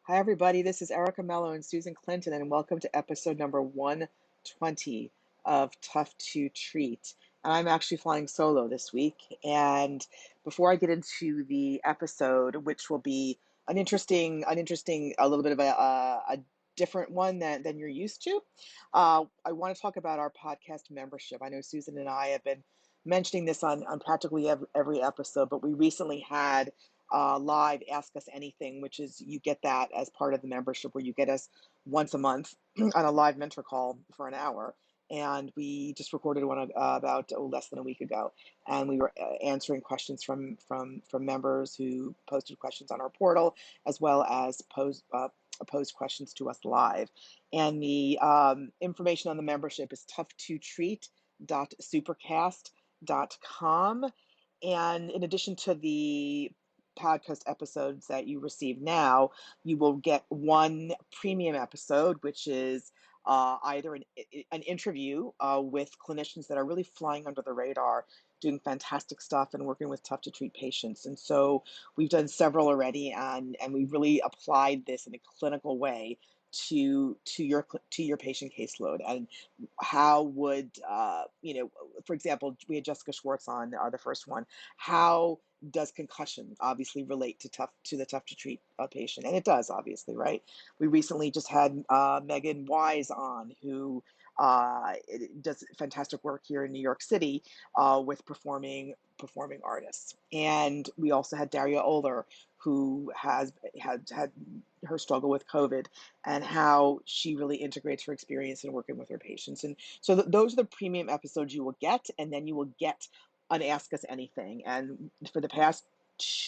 Hi, everybody. This is Erica Mello and Susan Clinton, and welcome to episode number 120 of Tough to Treat. And I'm actually flying solo this week. And before I get into the episode, which will be a little bit of a different one than you're used to, I want to talk about our podcast membership. I know Susan and I have been mentioning this on practically every episode, but we recently had live Ask Us Anything, which is you get that as part of the membership where you get us once a month on a live mentor call for an hour. And we just recorded one about less than a week ago, and we were answering questions from members who posted questions on our portal, as well as posed questions to us live. And the information on the membership is tough2treat.supercast.com. And in addition to the podcast episodes that you receive now, you will get one premium episode, which is either an interview with clinicians that are really flying under the radar, doing fantastic stuff and working with tough to treat patients. And so we've done several already, and we've really applied this in a clinical way to your patient caseload. And how would for example, we had Jessica Schwartz on the first one. How does concussion obviously relate to the tough to treat patient? And it does, obviously, right? We recently just had Megan Wise on, who does fantastic work here in New York City with performing artists. And we also had Daria Oler, who has had her struggle with COVID, and how she really integrates her experience in working with her patients. And so those are the premium episodes you will get, and then you will get an Ask Us Anything. And for the past,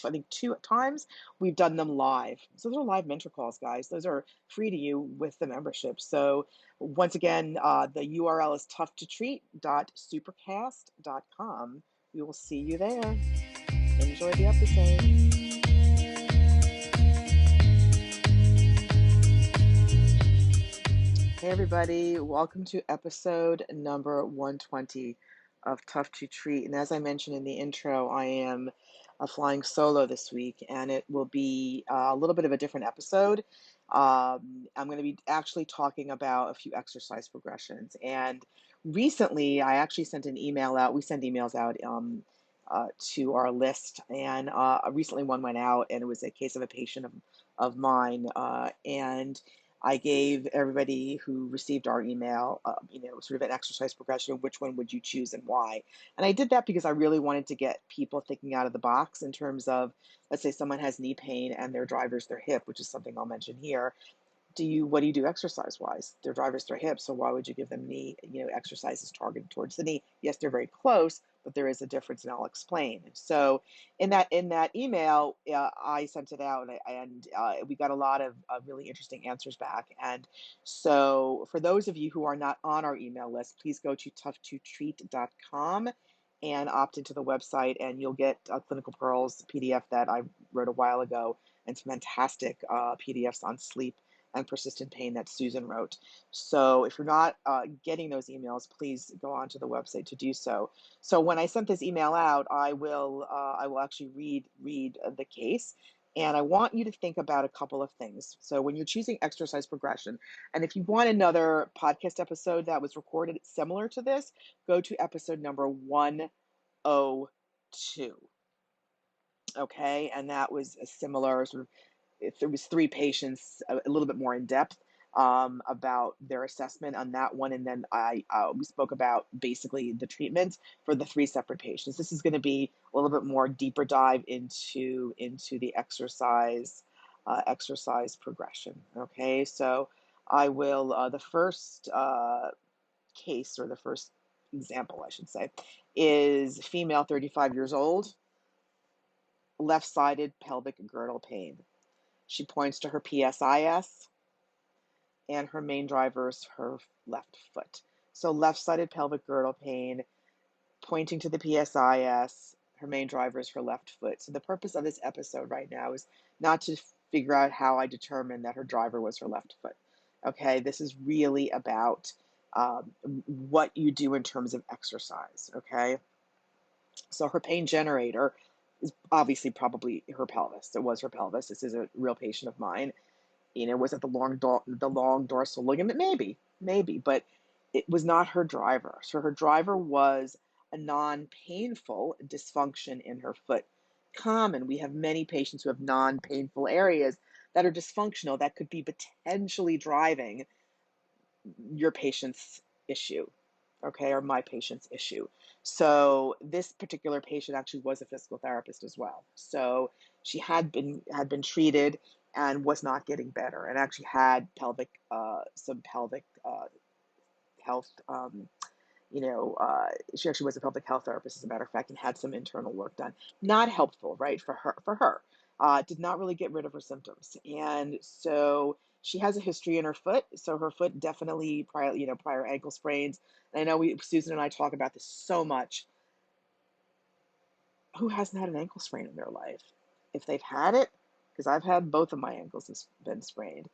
I think, 2 times, we've done them live. So those are live mentor calls, guys. Those are free to you with the membership. So once again, the URL is toughtotreat.supercast.com. We will see you there. Enjoy the episode. Hey, everybody. Welcome to episode number 120 of Tough to Treat. And as I mentioned in the intro, I am flying solo this week, and it will be a little bit of a different episode. I'm going to be actually talking about a few exercise progressions. And recently, I actually sent an email out. We send emails out to our list, and recently one went out, and it was a case of a patient of mine. And I gave everybody who received our email, sort of an exercise progression of which one would you choose and why. And I did that because I really wanted to get people thinking out of the box in terms of, let's say someone has knee pain and their driver's their hip, which is something I'll mention here. What do you do exercise wise? Their drivers their hips, so why would you give them knee, exercises targeted towards the knee? Yes, they're very close, but there is a difference, and I'll explain. So in that email, I sent it out, and we got a lot of really interesting answers back. And so for those of you who are not on our email list, please go to tough2treat.com and opt into the website, and you'll get a Clinical Pearls PDF that I wrote a while ago, and some fantastic PDFs on sleep and persistent pain that Susan wrote. So if you're not getting those emails, please go onto the website to do so. So when I sent this email out, I will actually read the case. And I want you to think about a couple of things. So when you're choosing exercise progression, and if you want another podcast episode that was recorded similar to this, go to episode number 102. Okay, and that was a similar sort of, if there was 3 patients, a little bit more in depth about their assessment on that one, and then we spoke about basically the treatment for the 3 separate patients. This is going to be a little bit more deeper dive into the exercise progression. Okay, so I will the first case, or the first example, I should say, is female, 35 years old, left-sided pelvic girdle pain. She points to her PSIS, and her main driver is her left foot. So left-sided pelvic girdle pain, pointing to the PSIS, her main driver is her left foot. So the purpose of this episode right now is not to figure out how I determined that her driver was her left foot. Okay, this is really about what you do in terms of exercise. Okay, so her pain generator is obviously probably her pelvis. It was her pelvis. This is a real patient of mine. Was it the long dorsal ligament? Maybe, but it was not her driver. So her driver was a non-painful dysfunction in her foot. Common. We have many patients who have non-painful areas that are dysfunctional that could be potentially driving your patient's issue, okay, or my patient's issue. So this particular patient actually was a physical therapist as well. So she had been treated and was not getting better, and actually had some pelvic health. She actually was a public health therapist, as a matter of fact, and had some internal work done. Not helpful, right, for her. Did not really get rid of her symptoms. And so she has a history in her foot. So her foot definitely prior ankle sprains. And I know Susan and I talk about this so much. Who hasn't had an ankle sprain in their life? If they've had it, because I've had both of my ankles has been sprained,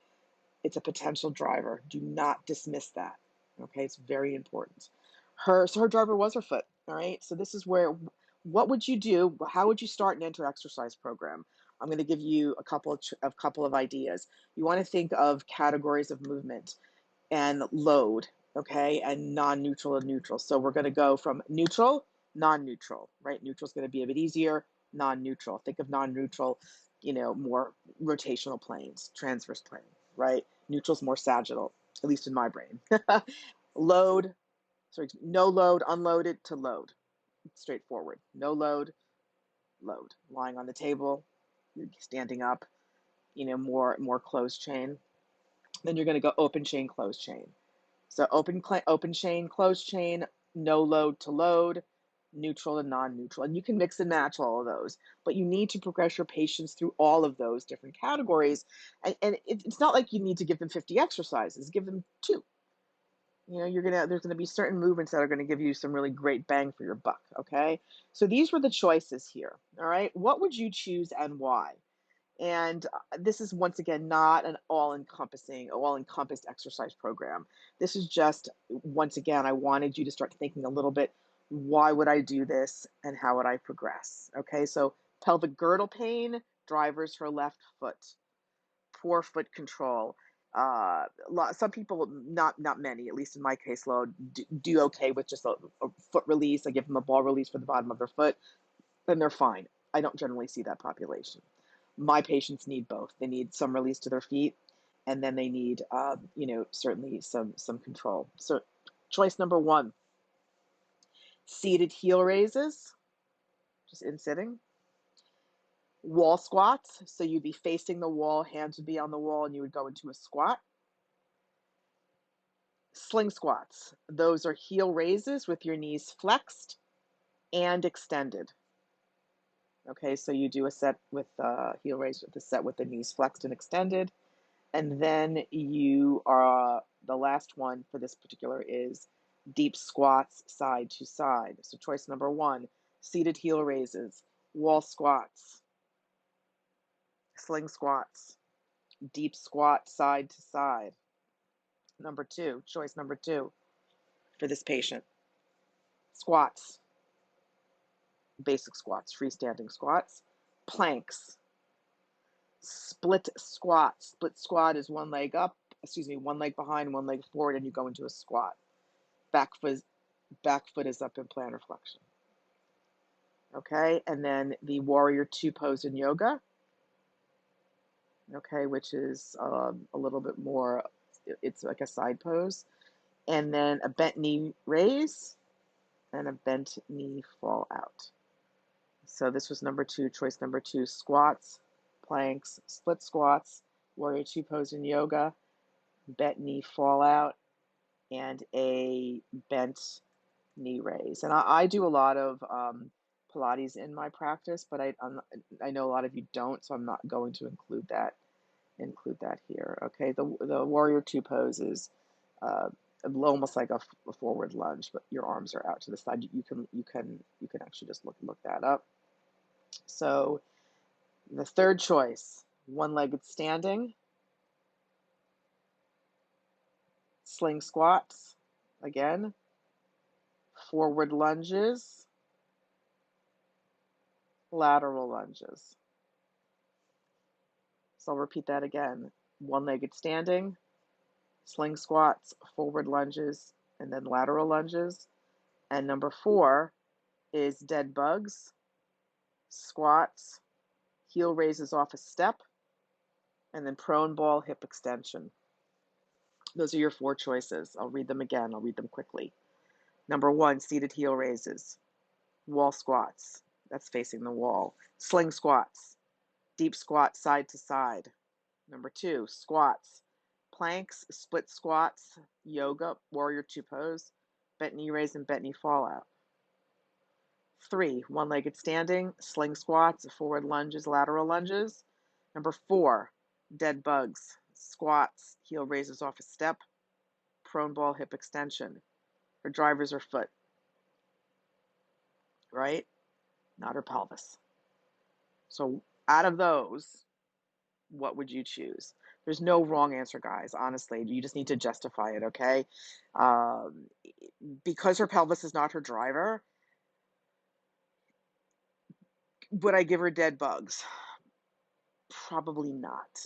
it's a potential driver. Do not dismiss that. Okay, it's very important. So her driver was her foot. All right. So this is where, what would you do? How would you start an inter-exercise program? I'm going to give you a couple of ideas. You want to think of categories of movement and load, okay, and non-neutral and neutral. So we're going to go from neutral, non-neutral, right? Neutral is going to be a bit easier. Non-neutral. Think of non-neutral, more rotational planes, transverse plane, right? Neutral is more sagittal, at least in my brain. Load, no load, unloaded to load. Straightforward. No load, load. Lying on the table, standing up, more closed chain. Then you're going to go open chain, closed chain. So open chain, closed chain, no load to load, neutral and non-neutral. And you can mix and match all of those, but you need to progress your patients through all of those different categories. And it's not like you need to give them 50 exercises, give them 2. There's gonna be certain movements that are gonna give you some really great bang for your buck, okay? So these were the choices here, all right? What would you choose and why? And this is, once again, not an all-encompassed exercise program. This is just, once again, I wanted you to start thinking a little bit, why would I do this and how would I progress? Okay, so pelvic girdle pain, drivers her left foot, poor foot control. Some people, not many, at least in my caseload, do okay with just a foot release. I give them a ball release for the bottom of their foot, then they're fine. I don't generally see that population. My patients need both. They need some release to their feet, and then they need, certainly some control. So choice number 1, seated heel raises, just in sitting. Wall squats, so you'd be facing the wall, hands would be on the wall, and you would go into a squat. Sling squats, those are heel raises with your knees flexed and extended. Okay, so you do a set with heel raise with the set with the knees flexed and extended. And then the last one for this particular is deep squats side to side. So choice number 1, seated heel raises, wall squats, sling squats, deep squat side to side. Choice number 2 for this patient, squats, basic squats, freestanding squats, planks, split squat. Split squat is one leg behind, one leg forward, and you go into a squat. Back foot is up in plantar flexion. Okay, and then the warrior 2 pose in yoga. Okay, which is a little bit more, it's like a side pose. And then a bent knee raise and a bent knee fall out. So this was choice number 2, squats, planks, split squats, warrior 2 pose in yoga, bent knee fall out, and a bent knee raise. And I do a lot of Pilates in my practice, but I know a lot of you don't, so I'm not going to include that here. Okay, the warrior 2 pose is almost like a forward lunge, but your arms are out to the side. You can actually just look that up. So the third choice, one-legged standing, sling squats, again, forward lunges, lateral lunges. So I'll repeat that again. one-legged standing, sling squats, forward lunges, and then lateral lunges. And number 4 is dead bugs, squats, heel raises off a step, and then prone ball hip extension. Those are your 4 choices. I'll read them again. I'll read them quickly. Number 1, seated heel raises, wall squats, that's facing the wall, sling squats, deep squat side to side. Number 2, squats, planks, split squats, yoga, warrior 2 pose, bent knee raise and bent knee fall out. 3, one-legged standing, sling squats, forward lunges, lateral lunges. Number 4, dead bugs, squats, heel raises off a step, prone ball hip extension. Her driver's her foot, right? Not her pelvis. So out of those, what would you choose? There's no wrong answer, guys. Honestly, you just need to justify it, okay? Um, because her pelvis is not her driver, would I give her dead bugs? Probably not.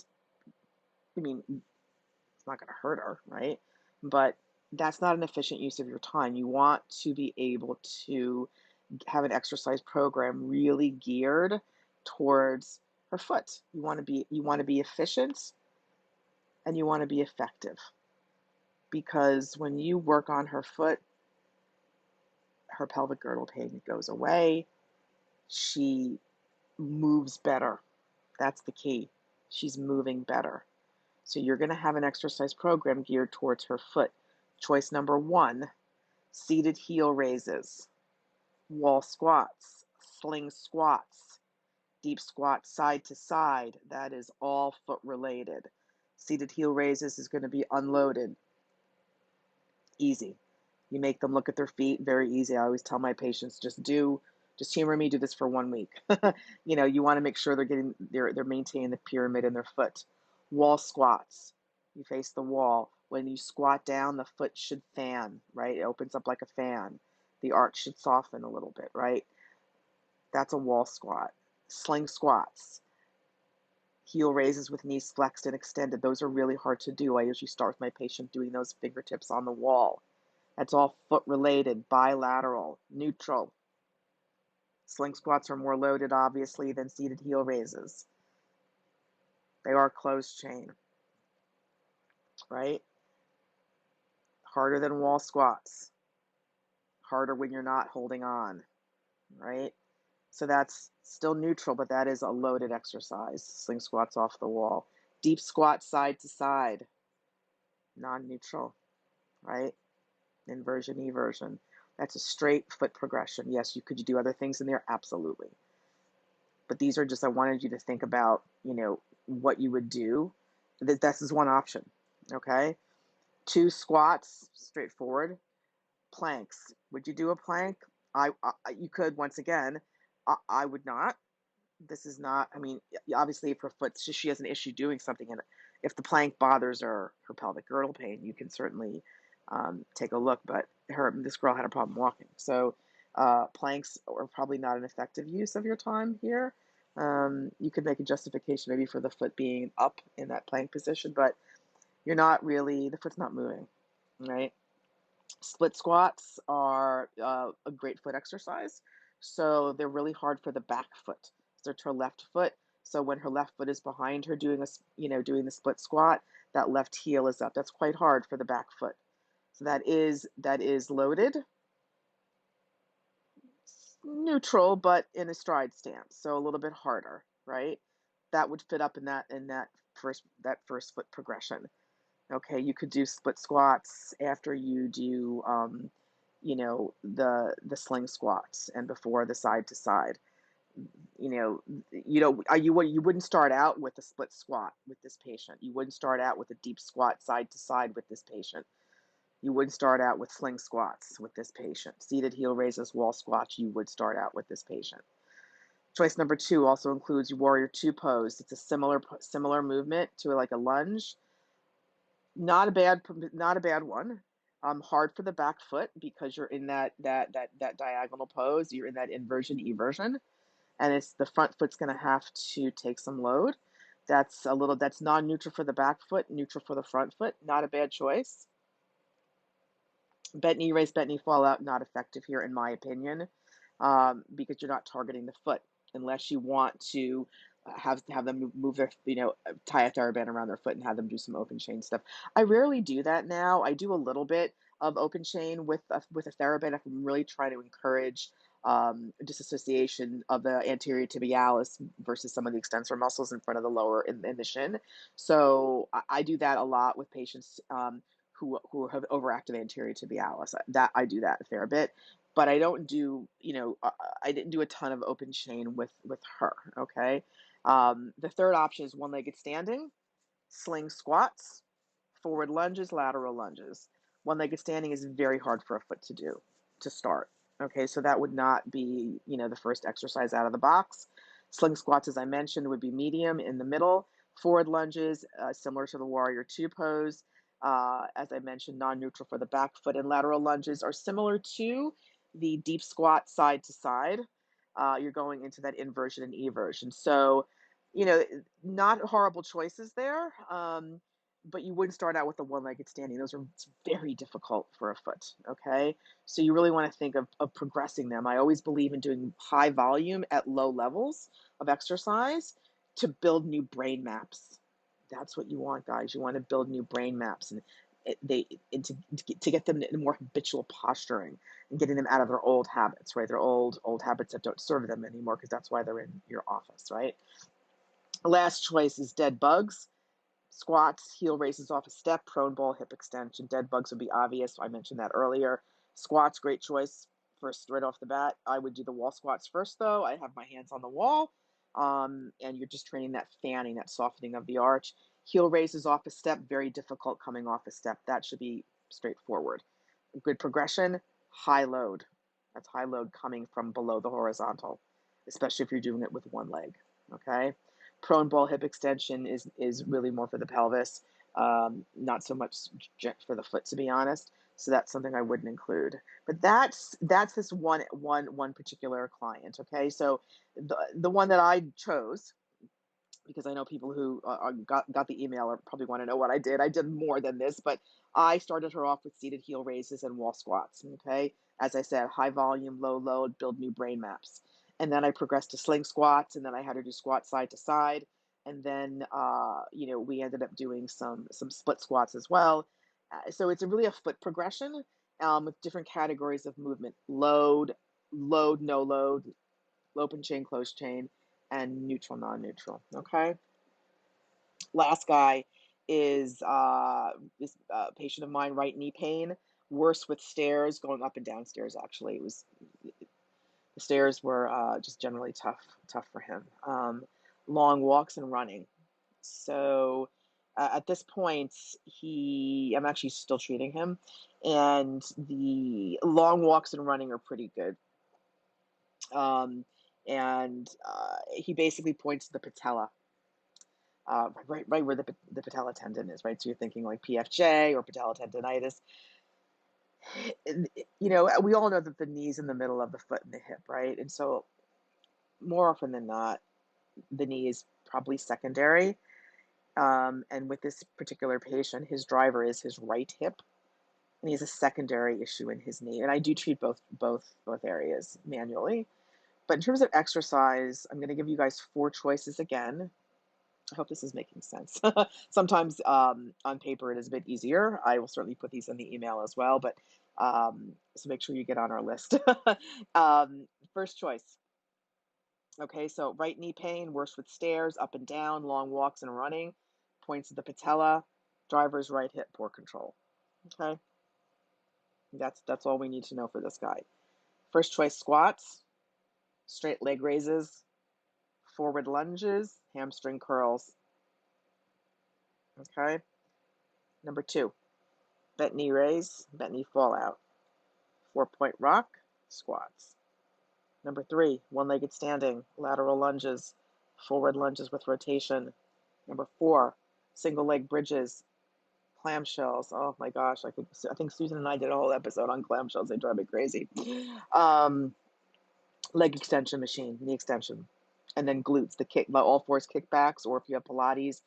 I mean, it's not going to hurt her, right? But that's not an efficient use of your time. You want to be able to have an exercise program really geared towards her foot. You want to be efficient and you want to be effective. Because when you work on her foot, her pelvic girdle pain goes away. She moves better. That's the key. She's moving better. So you're going to have an exercise program geared towards her foot. Choice number 1, seated heel raises, wall squats, sling squats, deep squat side to side. That is all foot related. Seated heel raises is going to be unloaded. Easy. You make them look at their feet, very easy. I always tell my patients, just humor me, do this for 1 week. You want to make sure they're maintaining the pyramid in their foot. Wall squats. You face the wall. When you squat down, the foot should fan, right? It opens up like a fan. The arch should soften a little bit, right? That's a wall squat. Sling squats. Heel raises with knees flexed and extended. Those are really hard to do. I usually start with my patient doing those fingertips on the wall. That's all foot related, bilateral, neutral. Sling squats are more loaded, obviously, than seated heel raises. They are closed chain, right? Harder than wall squats. Harder when you're not holding on, right? So that's still neutral, but that is a loaded exercise. Sling squats off the wall. Deep squat side to side, non-neutral, right? Inversion, eversion. That's a straight foot progression. Yes, could you do other things in there? Absolutely. But these are just, I wanted you to think about, what you would do. This is one option, okay? 2 squats, straightforward. Planks. Would you do a plank? You could, once again. I would not. This is not, obviously if her foot, she has an issue doing something, and if the plank bothers her pelvic girdle pain, you can certainly take a look, but this girl had a problem walking. So planks are probably not an effective use of your time here. You could make a justification maybe for the foot being up in that plank position, but the foot's not moving, right? Split squats are a great foot exercise. So they're really hard for the back foot. They're to her left foot. So when her left foot is behind her doing the split squat, that left heel is up. That's quite hard for the back foot. So that is loaded, neutral, but in a stride stance. So a little bit harder, right? That would fit up in that first foot progression. Okay, you could do split squats after you do, the sling squats and before the side to side. You wouldn't start out with a split squat with this patient. You wouldn't start out with a deep squat side to side with this patient. You wouldn't start out with sling squats with this patient. Seated heel raises, wall squats, you would start out with this patient. Choice number 2 also includes warrior 2 pose. It's a similar movement to like a lunge. Not a bad one. Hard for the back foot because you're in that diagonal pose. You're in that inversion, eversion, and it's the front foot's going to have to take some load. That's non-neutral for the back foot, neutral for the front foot. Not a bad choice. Bent knee raise, bent knee fall out, not effective here, in my opinion, because you're not targeting the foot unless you want to have them move their, tie a TheraBand around their foot and have them do some open chain stuff. I rarely do that now. I do a little bit of open chain with a TheraBand if I'm really trying to encourage disassociation of the anterior tibialis versus some of the extensor muscles in front of the lower in the shin. So I do that a lot with patients. Who have overactive anterior tibialis. That I do that a fair bit, but I don't do, I didn't do a ton of open chain with her. Okay. The third option is one-legged standing, sling squats, forward lunges, lateral lunges. One-legged standing is very hard for a foot to do to start. Okay, so that would not be, the first exercise out of the box. Sling squats, as I mentioned, would be medium in the middle. Forward lunges, similar to the warrior two pose. As I mentioned, non-neutral for the back foot, and lateral lunges are similar to the deep squat side to side. You're going into that inversion and eversion. So, not horrible choices there. But you wouldn't start out with the one-legged standing. Those are very difficult for a foot, okay? So you really want to think of progressing them. I always believe in doing high volume at low levels of exercise to build new brain maps. That's what you want, guys. You want to build new brain maps and to get them in more habitual posturing and getting them out of their old habits, right? Their old habits that don't serve them anymore, because that's why they're in your office, right? Last choice is dead bugs. Squats, heel raises off a step, prone ball, hip extension. Dead bugs would be obvious. I mentioned that earlier. Squats, great choice. First, right off the bat, I would do the wall squats first, though. I have my hands on the wall, and you're just training that fanning, that softening of the arch. Heel raises off a step, very difficult coming off a step. That should be straightforward. Good progression, high load. That's high load coming from below the horizontal, especially if you're doing it with one leg, okay? Prone ball hip extension is really more for the pelvis, not so much for the foot, to be honest. So that's something I wouldn't include. But that's this one particular client. Okay, so the one that I chose, because I know people who got the email or probably want to know what I did. I did more than this, but I started her off with seated heel raises and wall squats. Okay, as I said, high volume, low load, build new brain maps. And then I progressed to sling squats, and then I had her do squat side to side, and then we ended up doing some split squats as well. So it's really a foot progression with different categories of movement: load, no load, open chain, closed chain, and neutral, non-neutral. Okay. Last guy is this patient of mine, right knee pain, worse with stairs, going up and down stairs. Actually, the stairs were just generally tough for him. Long walks and running. So at this point, I'm actually still treating him, and the long walks and running are pretty good. Um, and he basically points to the patella, right where the patella tendon is, right? So you're thinking like PFJ or patella tendonitis. We all know that the knee's in the middle of the foot and the hip, right? And so more often than not, the knee is probably secondary. And with this particular patient, his driver is his right hip, and he has a secondary issue in his knee. And I do treat both areas manually. But in terms of exercise, I'm going to give you guys 4 choices again. I hope this is making sense. Sometimes on paper it is a bit easier. I will certainly put these in the email as well, but so make sure you get on our list. First choice. Okay, so right knee pain, worse with stairs, up and down, long walks and running, points of the patella, driver's right hip, poor control. Okay, that's all we need to know for this guy. First choice squats, straight leg raises, forward lunges, hamstring curls. Okay. Number 2, bent knee raise, bent knee fall out. 4-point rock, squats. Number 3, one-legged standing, lateral lunges, forward lunges with rotation. Number 4, single leg bridges, clamshells. Oh my gosh, I think Susan and I did a whole episode on clamshells. They drive me crazy. Leg extension machine, knee extension. And then glutes, the all fours kickbacks, or if you have Pilates,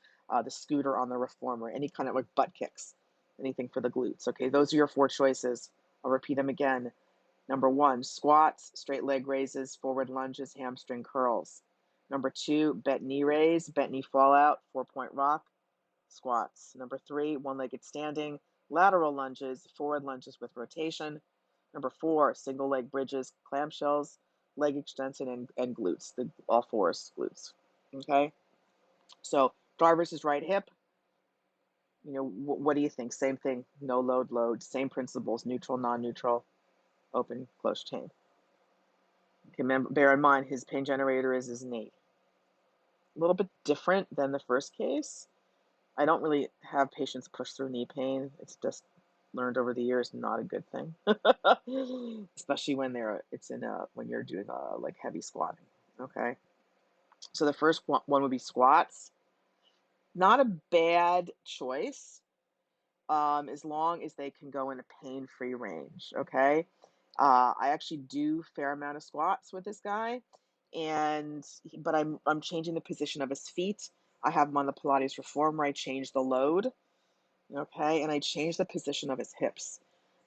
the scooter on the reformer, any kind of like butt kicks, anything for the glutes. Okay, those are your 4 choices. I'll repeat them again. Number 1, squats, straight leg raises, forward lunges, hamstring curls. Number 2, bent knee raise, bent knee fallout, 4-point rock, squats. Number 3, one-legged standing, lateral lunges, forward lunges with rotation. Number 4, single leg bridges, clamshells, leg extension, and glutes, all 4s glutes. Okay, so driver's is right hip. What do you think? Same thing, no load, load, same principles, neutral, non-neutral, open, close chain. Okay, bear in mind his pain generator is his knee. A little bit different than the first case. I don't really have patients push through knee pain. It's just learned over the years, not a good thing, especially when when you're doing like heavy squatting. Okay, so the first one would be squats. Not a bad choice, as long as they can go in a pain-free range. Okay, I actually do a fair amount of squats with this guy, but I'm changing the position of his feet. I have him on the Pilates reformer. I change the load. Okay, and I change the position of his hips,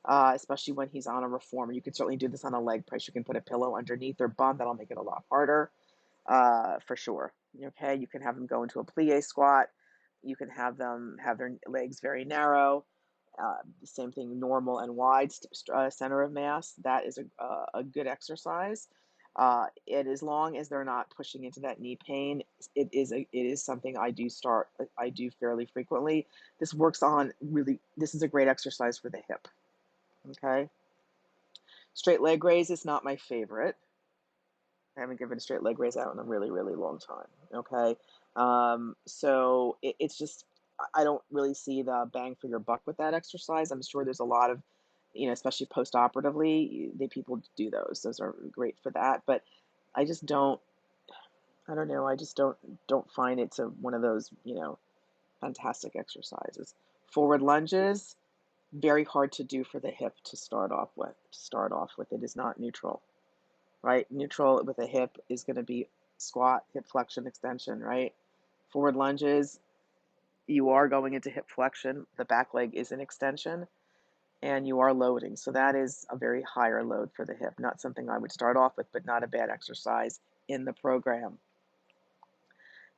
especially when he's on a reformer. You can certainly do this on a leg press. You can put a pillow underneath their bum. That'll make it a lot harder, for sure. Okay, you can have them go into a plie squat. You can have them have their legs very narrow. Same thing, normal and wide center of mass. That is a good exercise. As long as they're not pushing into that knee pain, it is something I do fairly frequently. This works on this is a great exercise for the hip. Okay. Straight leg raise is not my favorite. I haven't given a straight leg raise out in a really, really long time. Okay. So it's just, I don't really see the bang for your buck with that exercise. I'm sure there's a lot of, especially post-operatively, people do those. Those are great for that. But I just don't, I don't know. I just don't find it's one of those, fantastic exercises. Forward lunges, very hard to do for the hip to start off with. It is not neutral. Right? Neutral with a hip is going to be squat, hip flexion, extension, right? Forward lunges, you are going into hip flexion. The back leg is an extension, and you are loading. So that is a very higher load for the hip. Not something I would start off with, but not a bad exercise in the program.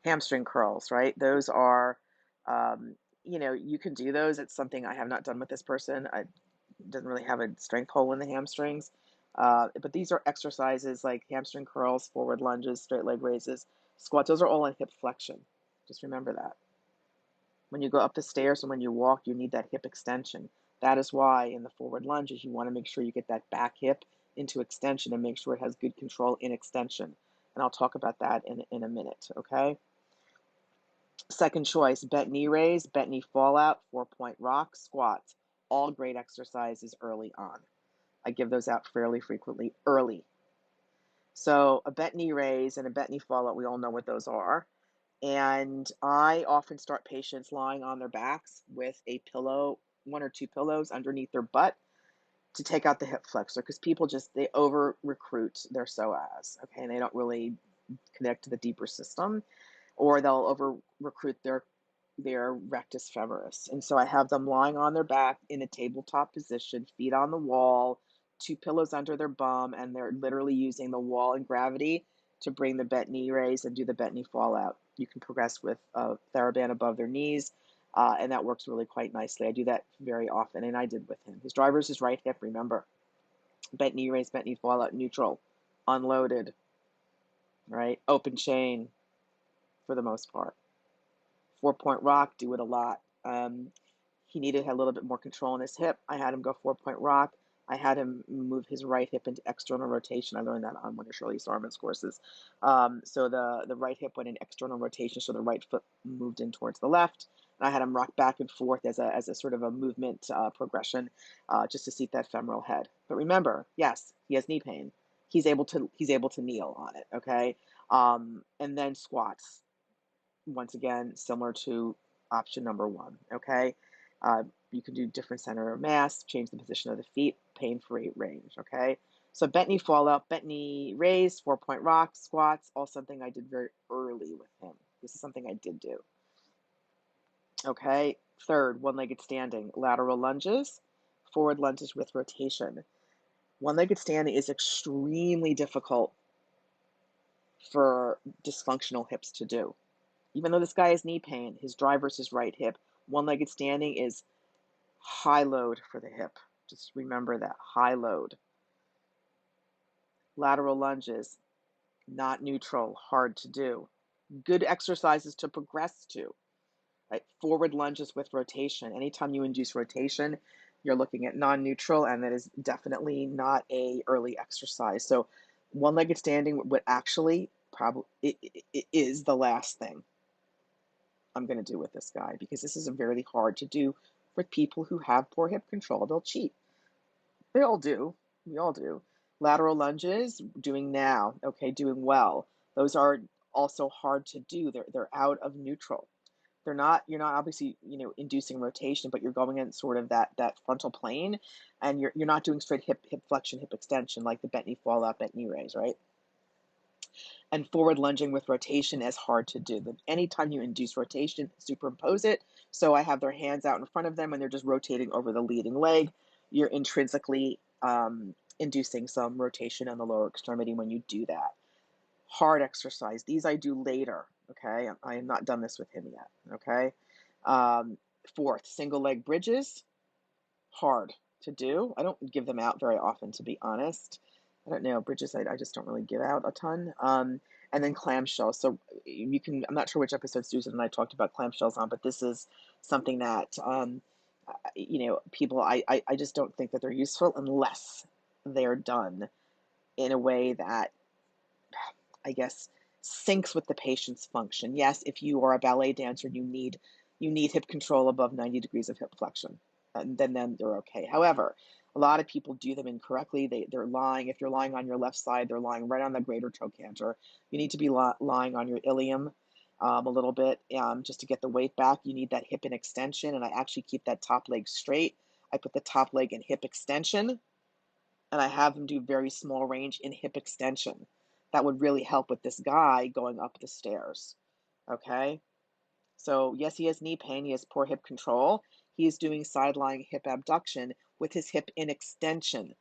Hamstring curls, right? Those are, you can do those. It's something I have not done with this person. Doesn't really have a strength hole in the hamstrings. But these are exercises like hamstring curls, forward lunges, straight leg raises, squats. Those are all in hip flexion. Just remember that. When you go up the stairs and when you walk, you need that hip extension. That is why in the forward lunges, you want to make sure you get that back hip into extension and make sure it has good control in extension. And I'll talk about that in a minute, okay? Second choice, bent knee raise, bent knee fallout, 4-point rock, squats. All great exercises early on. I give those out fairly frequently early. So a bent knee raise and a bent knee fallout, we all know what those are. And I often start patients lying on their backs with a pillow, 1 or 2 pillows underneath their butt to take out the hip flexor, because people they over recruit their psoas, okay, and they don't really connect to the deeper system, or they'll over recruit their rectus femoris. And so I have them lying on their back in a tabletop position, feet on the wall, 2 pillows under their bum, and they're literally using the wall and gravity to bring the bent knee raise and do the bent knee fallout. You can progress with a TheraBand above their knees, and that works really quite nicely. I do that very often, and I did with him. His driver's his right hip, remember. Bent knee raise, bent knee fallout, neutral, unloaded, right? Open chain for the most part. 4-point rock, do it a lot. He needed a little bit more control in his hip. I had him go 4-point rock. I had him move his right hip into external rotation. I learned that on one of Shirley Sarman's courses. So the right hip went in external rotation, so the right foot moved in towards the left. And I had him rock back and forth as a sort of a movement progression, just to seat that femoral head. But remember, yes, he has knee pain. He's able to kneel on it. Okay, and then squats. Once again, similar to option number 1, okay? You can do different center of mass, change the position of the feet, pain-free range, okay? So bent knee fall out, bent knee raise, 4-point rock, squats, all something I did very early with him. This is something I did do. Okay. Third, one-legged standing, lateral lunges, forward lunges with rotation. One-legged standing is extremely difficult for dysfunctional hips to do. Even though this guy has knee pain, his drive versus right hip, one-legged standing is high load for the hip. Just remember that, high load. Lateral lunges, not neutral, hard to do. Good exercises to progress to. Right? Forward lunges with rotation. Anytime you induce rotation, you're looking at non-neutral, and that is definitely not a early exercise. So one-legged standing would actually probably it is the last thing I'm going to do with this guy, because this is very hard to do for people who have poor hip control. They'll cheat. They all do. We all do. Lateral lunges, doing now, okay, doing well. Those are also hard to do. They're out of neutral. You're not obviously, inducing rotation, but you're going in sort of that frontal plane, and you're not doing straight hip flexion, hip extension, like the bent knee fall out, bent knee raise, right? And forward lunging with rotation is hard to do. But anytime you induce rotation, superimpose it. So I have their hands out in front of them and they're just rotating over the leading leg. You're intrinsically inducing some rotation on the lower extremity when you do that. Hard exercise. These I do later. Okay. I am not done this with him yet. Okay. Fourth, single leg bridges. Hard to do. I don't give them out very often, to be honest. I don't know, bridges I just don't really give out a ton. And then clamshell. So you can, I'm not sure which episode Susan and I talked about clamshells on, but this is something that, people, I just don't think that they're useful unless they're done in a way that, I guess, syncs with the patient's function. Yes, if you are a ballet dancer, you need hip control above 90 degrees of hip flexion, and then they're okay. However, a lot of people do them incorrectly. They're lying. If you're lying on your left side, they're lying right on the greater trochanter. You need to be lying on your ilium a little bit, just to get the weight back. You need that hip in extension, and I actually keep that top leg straight. I put the top leg in hip extension, and I have them do very small range in hip extension. That would really help with this guy going up the stairs. Okay? So, yes, he has knee pain. He has poor hip control. He is doing side lying hip abduction with his hip in extension.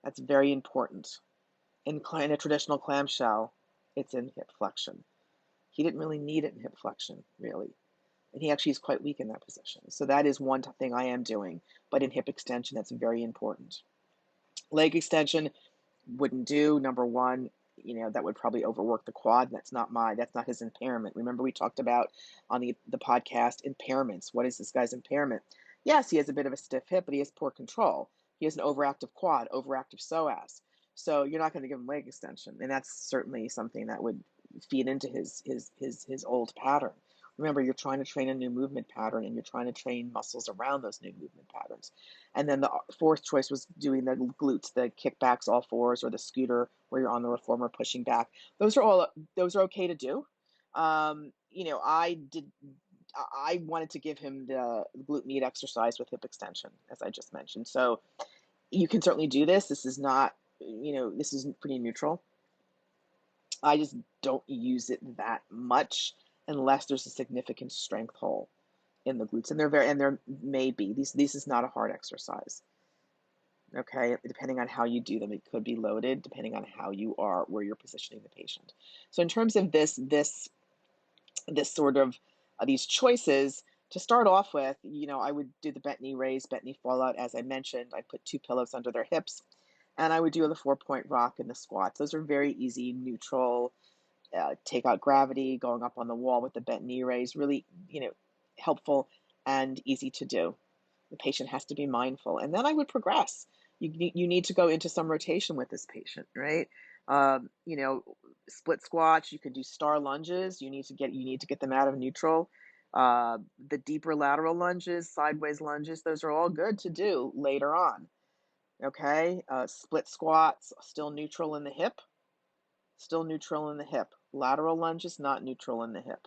That's very important. In a traditional clamshell, it's in hip flexion. He didn't really need it in hip flexion, really. And he actually is quite weak in that position. So that is one thing I am doing. But in hip extension, that's very important. Leg extension wouldn't do. Number one, that would probably overwork the quad. That's not his impairment. Remember, we talked about on the podcast impairments. What is this guy's impairment? Yes, he has a bit of a stiff hip, but he has poor control. He has an overactive quad, overactive psoas. So you're not going to give him leg extension, and that's certainly something that would feed into his old pattern. Remember, you're trying to train a new movement pattern, and you're trying to train muscles around those new movement patterns. And then the fourth choice was doing the glutes, the kickbacks, all fours, or the scooter where you're on the reformer pushing back. Those are okay to do. I wanted to give him the glute med exercise with hip extension, as I just mentioned. So you can certainly do this. This is not, this is pretty neutral. I just don't use it that much unless there's a significant strength hole in the glutes, and there may be. This is not a hard exercise. Okay, depending on how you do them, it could be loaded depending on where you're positioning the patient. So in terms of this sort of these choices, to start off with, I would do the bent knee raise, bent knee fall out, as I mentioned. I put 2 pillows under their hips, and I would do the 4-point rock and the squats. Those are very easy, neutral, take out gravity, going up on the wall with the bent knee raise, really, helpful and easy to do. The patient has to be mindful. And then I would progress. You need to go into some rotation with this patient, right? Split squats. You can do star lunges. You need to get them out of neutral. The deeper lateral lunges, sideways lunges, those are all good to do later on. Okay, split squats, still neutral in the hip. Still neutral in the hip. Lateral lunges, not neutral in the hip.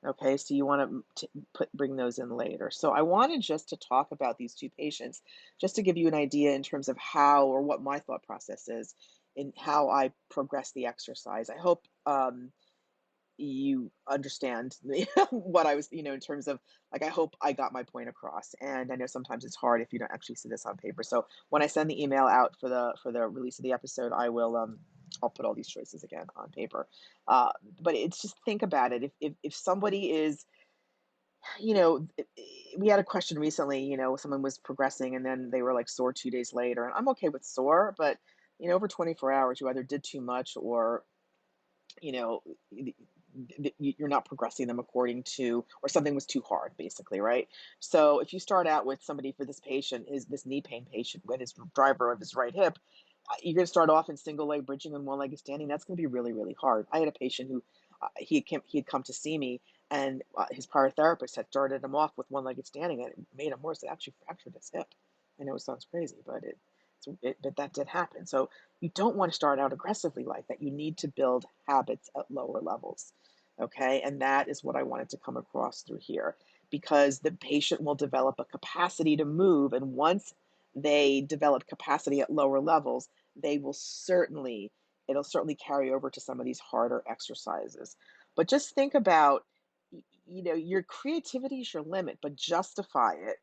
Okay, so you want to bring those in later. So I wanted just to talk about these two patients, just to give you an idea in terms of how or what my thought process is in how I progress the exercise. I hope you understand what I was, in terms of like, I hope I got my point across. And I know sometimes it's hard if you don't actually see this on paper. So when I send the email out for the release of the episode, I'll put all these choices again on paper. Uh, but it's just think about it. If somebody is, we had a question recently, someone was progressing and then they were like sore 2 days later. And I'm okay with sore, but over 24 hours, you either did too much or you know, you're not progressing them according to, or something was too hard, basically, right? So if you start out with somebody for this patient, is this knee pain patient with his driver of his right hip, you're going to start off in single leg bridging and one legged standing. That's going to be really, really hard. I had a patient who he had come to see me, and his prior therapist had started him off with one legged standing, and it made him worse. It actually fractured his hip. I know it sounds crazy, but but that did happen. So you don't want to start out aggressively like that. You need to build habits at lower levels. Okay. And that is what I wanted to come across through here, because the patient will develop a capacity to move. And once they develop capacity at lower levels, they will it'll certainly carry over to some of these harder exercises. But just think about, your creativity is your limit, but justify it.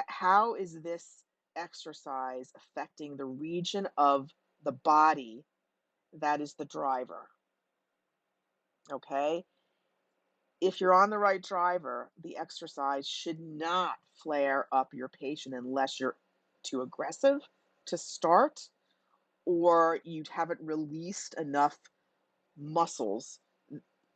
How is this exercise affecting the region of the body that is the driver? Okay. If you're on the right driver, the exercise should not flare up your patient unless you're too aggressive to start or you haven't released enough muscles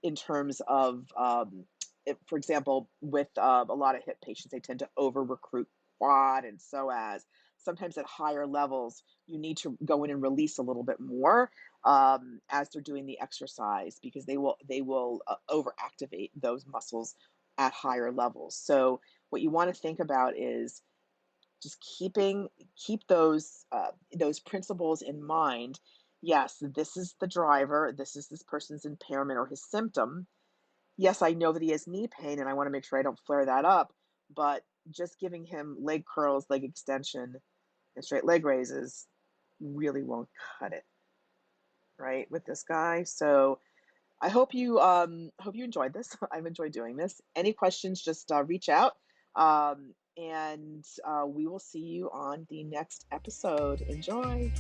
in terms of, for example, with a lot of hip patients, they tend to over recruit quad and psoas. Sometimes at higher levels, you need to go in and release a little bit more as they're doing the exercise because they will overactivate those muscles at higher levels. So what you want to think about is just keep those principles in mind. Yes, this is the driver. This is this person's impairment or his symptom. Yes, I know that he has knee pain, and I want to make sure I don't flare that up. But just giving him leg curls, leg extension, and straight leg raises really won't cut it, right, with this guy. So I hope you enjoyed this. I've enjoyed doing this. Any questions, just reach out. And we will see you on the next episode. Enjoy.